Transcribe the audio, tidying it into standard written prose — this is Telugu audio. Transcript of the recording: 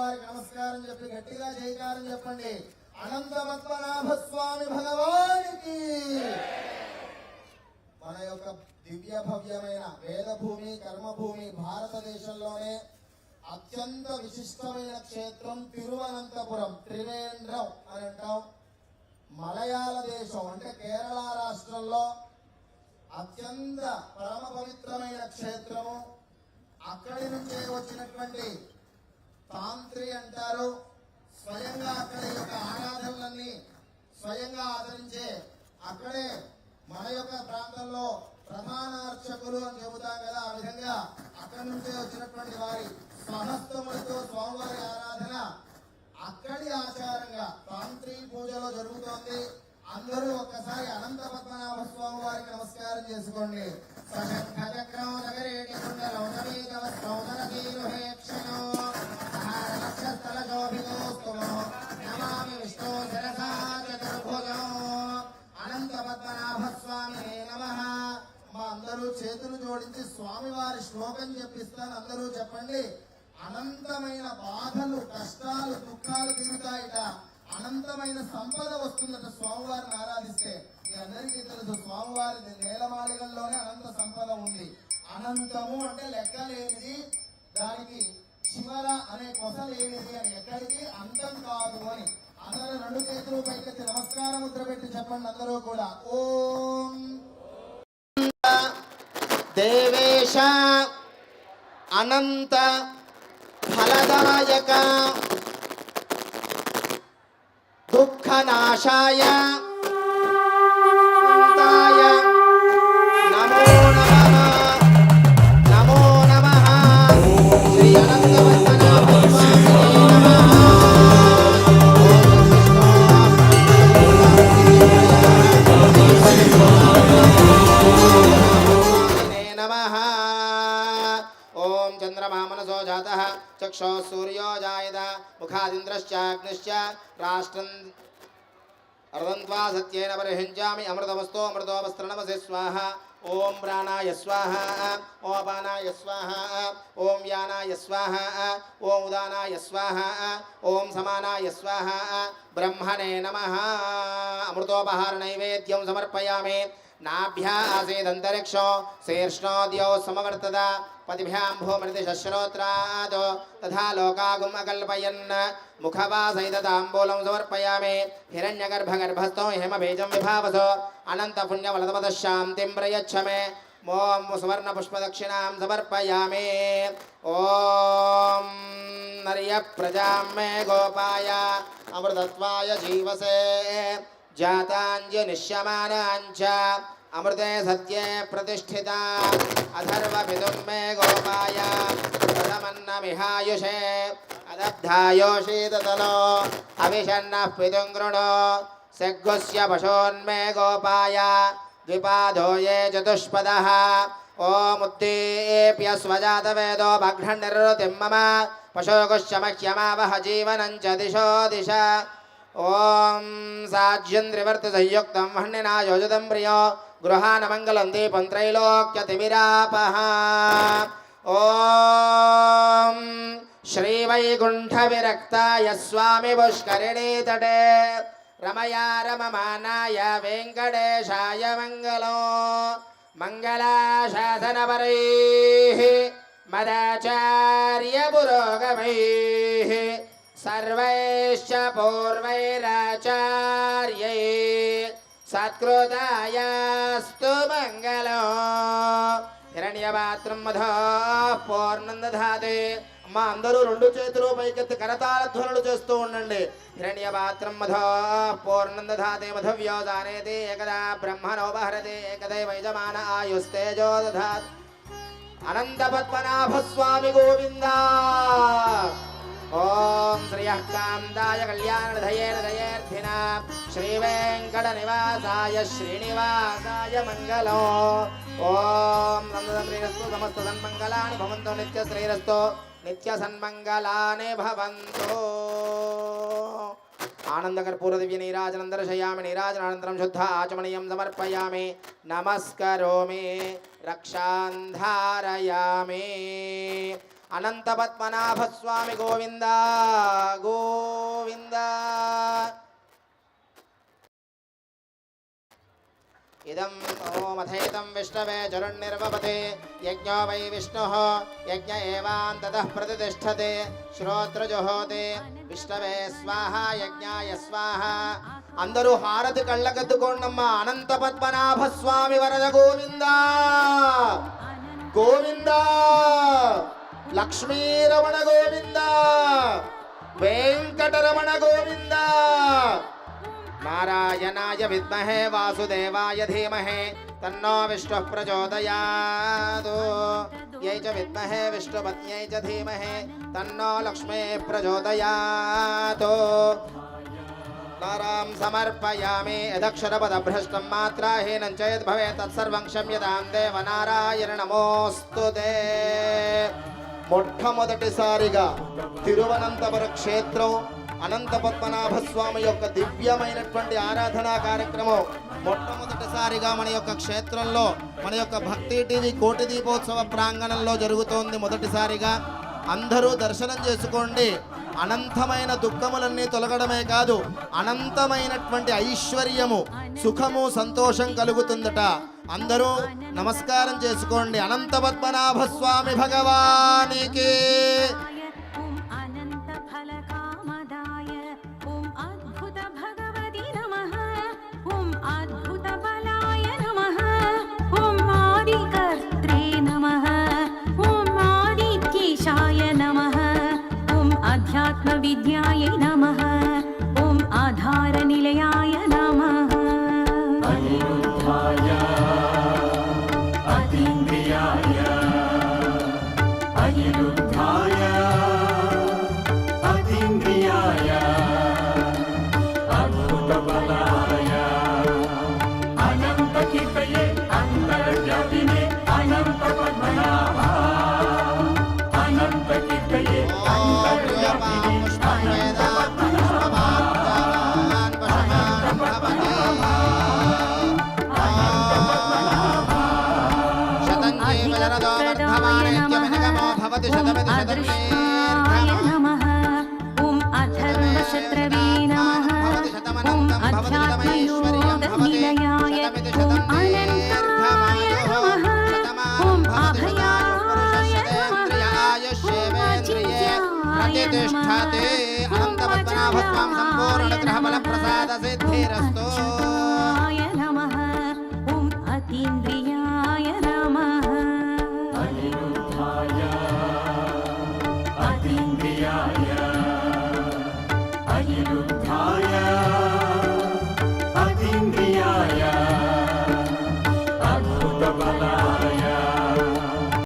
వారికి నమస్కారం చెప్పి గట్టిగా జయకారం చెప్పండి. అనంత పద్మనాభ స్వామి భగవానికి. మన యొక్క దివ్య భవ్యమైన వేదభూమి కర్మభూమి భారతదేశంలోనే అత్యంత విశిష్టమైన క్షేత్రం తిరువనంతపురం. త్రివేంద్రం అని అంటాం. మలయాళ దేశం అంటే కేరళ రాష్ట్రంలో అత్యంత పరమ పవిత్రమైన క్షేత్రము. అక్కడి నుంచే వచ్చినటువంటి తాంత్రి అంటారు. స్వయంగా అక్కడి యొక్క ఆరాధనలన్నీ స్వయంగా ఆచరించే అక్కడే మన యొక్క ప్రాంతంలో ప్రధాన అర్చకులు అని చెబుతాం కదా, ఆ విధంగా అక్కడి నుంచే వచ్చినటువంటి వారి స్వహస్తములతో స్వామివారి ఆరాధన అక్కడి ఆచారంగా తాంత్రి పూజలో జరుగుతోంది. అందరూ ఒక్కసారి అనంత పద్మనాభ స్వామి వారికి నమస్కారం చేసుకోండి. అనంత పద్మనాభ స్వామి నమః. మా అందరూ చేతులు జోడించి స్వామివారి శ్లోకం చెప్పిస్తాను. అందరూ చెప్పండి. అనంతమైన బాధలు కష్టాలు దుఃఖాలు తీరుతాయిట. అనంతమైన సంపద వస్తుందట స్వామివారిని ఆరాధిస్తే. మీ అందరికీ తెలుసు స్వామివారి నేలమాళిగల్లోనే అనంత సంపద ఉంది. అనంతము అంటే లెక్కలేనిది, దానికి చివర అనే కొస లేనిది అని, ఎక్కడికి అంతం కాదు అని. అందరూ రెండు చేతులు పైకెత్తి నమస్కార ముద్ర పెట్టి చెప్పండి అందరూ కూడా. ఓం దేవేశ అనంత ఫలదాయక దుఃఖనాశాయ నమో నమః. నమో నమః. శ్రీ అనంత పద్మనాభ స్వామినే నమః. నమః. ఓం చంద్రమా మనసో జాతః చక్షో సూర్యో జాయత ముఖాదింద్రశ్చాగ్నిశ్చ రాష్ట్రం అర్ధంత్వా సత్యేన పరిహించామి అమృతమస్తో అమృతోపస్త్రణమసి స్వాహ. ఓం ప్రాణాయ స్వాహ. ఓం అపానాయ స్వాహ. ఓం వ్యానాయ స్వాహ. ఓం ఉదానాయ స్వాహ. ఓం సమానాయ స్వాహ. బ్రహ్మణే నమః. అమృతోపహార నైవేద్యం సమర్పయామి. నాభ్యా ఆసేదంతరిక్షో శీర్ష్ణోద్యో సమవర్తత పతిభ్యాం భూమృతి శశ్రోత్రాద్ తథా లోకాగుం అకల్పయన్ ముఖవాసైతాంబూలం సమర్పయామి. హిరణ్యగర్భగర్భస్థో హిమబీజం విభావసో అనంత పుణ్యవలతపద శాంతిం ప్రయచ్చ మే. ఓం సువర్ణ పుష్పదక్షిణాం సమర్పయామి. ఓం నర్య ప్రజాం మే గోపాయ అమృతత్వాయ జీవసే జాతాంజనిష్యమానాంచ అమృతే సత్యే ప్రతిష్ఠితా అథర్వపితుం మే గోపాయ ప్రథమన్నమిహాయుషే అదబ్ధాయోషీతలో అవిషన్నః పితుం గృణో సగ్గుస్య పశోన్మే గోపాయ ద్విపాదో ఏ చతుష్పదః. ఓముద్దీప్య స్వజాతవేదో భగ్నిర్రుతిం మమ పశోగుశ్చ మహ్యమావహ జీవనం చ దిశో దిశ. ఓం సాజ్యంద్రివర్తి సంయుక్తం వహ్నినా యోజితం ప్రియో గృహాన మంగళం దీపం త్రైలోక్యతిమిరాపః. ఓం శ్రీవైకుంఠ విరక్తాయ స్వామి పుష్కరిణీ తటే రమయా రమమానాయ వెంకటేశాయ మంగళం. మంగళాశాసనపరైః మదాచార్య పురోగమైః సర్వైశ్చ పూర్వైరాచార్యైః సత్కృతాయాస్తు మంగళం. హిరణ్యపాత్రం మధో పూర్ణం దధాతి. అమ్మ అందరూ రెండు చేతులు పైకెత్తి కరతాళ ధ్వనులు చేస్తూ ఉండండి. హిరణ్యపాత్రం మధో పూర్ణం దధాతి మధవ్యోదానేతి ఏకదా బ్రహ్మణోపహరతి ఏకదైవ యజమాన ఆయుస్తేజో దధాతి. అనంత పద్మనాభ స్వామి గోవింద. ఓం శ్రియః కాంతాయ కళ్యాణనిధయే నిధయేర్థిన శ్రీవేంకట నివాసాయ శ్రీనివాసాయ మంగళం. ఓం శ్రీరస్తు సమస్త సన్మంగళాని భవంతు నిత్య శ్రీరస్తు నిత్య సన్మంగళాని భవంతు. ఆనందకర్పూర దివ్య నీరాజనం దర్శయామి. నీరాజనానంతరం శుద్ధ ఆచమనీయం సమర్పయామి. నమస్కరోమి రక్షాంధారయామి. అనంత పద్మనాభ స్వామి గోవింద గోవింద. ఇదం ఓమథైతం విష్ణవే జరుణ్నిర్వపతే యజ్ఞో వై విష్ణుః యజ్ఞ ఏవాంతతః ప్రతిష్ఠతే శ్రోత్రజుహోతే విష్ణవే స్వాహ యజ్ఞాయ స్వాహ. అందరూ హారతి కళ్ళకద్దుకోండమ్మా. అనంత పద్మనాభ స్వామి వరద గోవింద గోవింద. లక్ష్మీరమణ గోవింద వెంకటరమణ గోవింద. నారాయణాయ విద్మహే వాసుదేవాయ ధీమహే తన్నో విష్ణుః ప్రచోదయాత్. యై చ విద్మహే విష్ణుపత్న్యై చ ధీమహే తన్నో లక్ష్మీ ప్రచోదయాత్. నారాం సమర్పయామి. యదక్షరపదభ్రష్టం మాత్రాహీనం చ యద్భవేత్ తత్సర్వం క్షమ్యతాం దేవ నారాయణ నమోస్తుతే. మొట్టమొదటిసారిగా తిరువనంతపుర క్షేత్రం అనంత పద్మనాభ స్వామి యొక్క దివ్యమైనటువంటి ఆరాధనా కార్యక్రమం మొట్టమొదటిసారిగా మన యొక్క క్షేత్రంలో మన యొక్క భక్తి టీవీ కోటి దీపోత్సవ ప్రాంగణంలో జరుగుతోంది. మొదటిసారిగా అందరూ దర్శనం చేసుకోండి. అనంతమైన దుఃఖములన్నీ తొలగడమే కాదు, అనంతమైనటువంటి ఐశ్వర్యము సుఖము సంతోషం కలుగుతుందట. అందరూ నమస్కారం చేసుకోండి. అనంత పద్మనాభ స్వామి భగవానికి. विद्याय नमः. ओम आधार निलयाय नमः. अनिरुद्धाय अतीन्द्रियाय अनिरुद्धाय अतीन्द्रियाय अद्भुतबलाय अनन्तकीर्तये अन्तर्व्यापिने अनन्त पद्मनाभा अनन्तकीर्तये अन्तर्व्यापिने ओम अथर्वशत्रवे नमः. ओम अध्यात्मयोगनिलयाय ओम अनन्ताय नमः. ओम अभयाय नमः. ओम अचिन्त्याय प्रतिष्ठते. अनंत पद्मनाभ स्वामी संपूर्ण ग्रह बल प्रसाद सिद्धिरस्तु. नमः. ओम अतीन्द्रियाय नमः. अनिरुद्धाय अतीन्द्रियाय